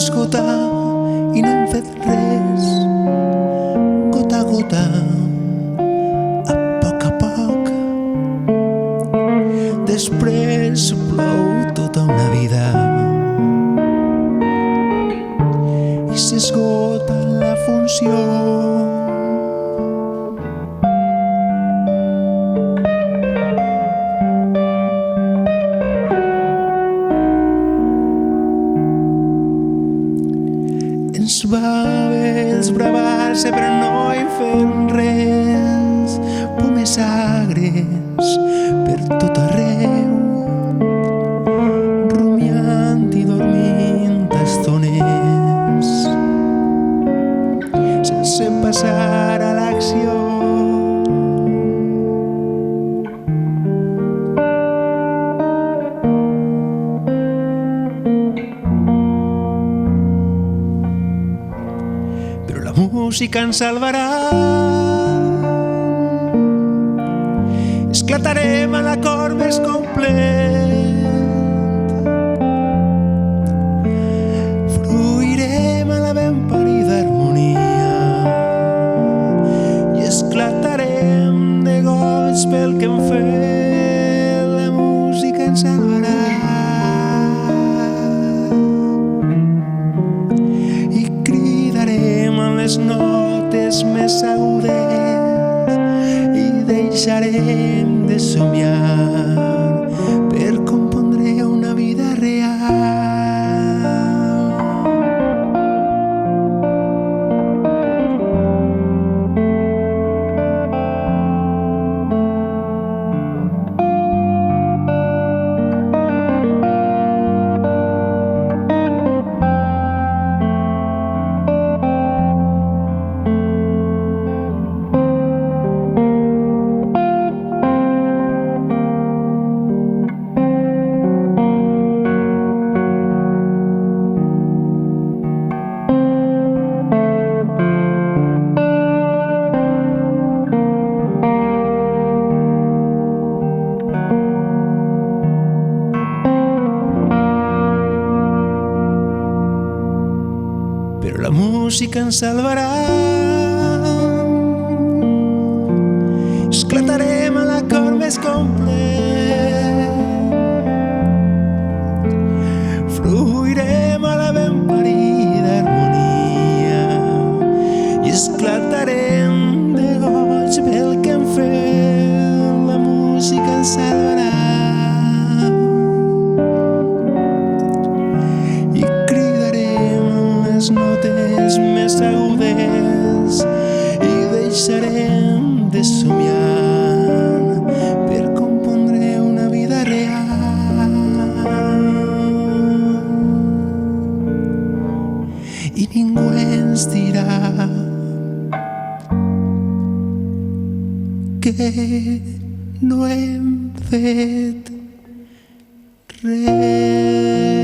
s'esgota i no hem fet res, gota a gota, a poc. Després plou tota una vida i s'esgota la funció. Ens va bé esbravar-se però no hi fem res, pomes agres per tot arreu, rumiant i dormint a estones, sense passar a l'acció. Però la música ens salvarà. Esclatarem a l'acord més complet, fruirem a la ben parida harmonia i esclatarem de goig pel que hem fet. La música ens salvarà i cridarem amb les notes més agudes i deixarem de somiar per compondre una vida real. Però la música ens salvarà. Esclatarem a l'acord més complet, fruirem a la ben parida harmonia i esclatarem de goig pel que hem fet. La música ens salvarà i cridarem les notes més agudes i deixarem de somiar per compondre una vida real. I ningú ens dirà que no hem fet res.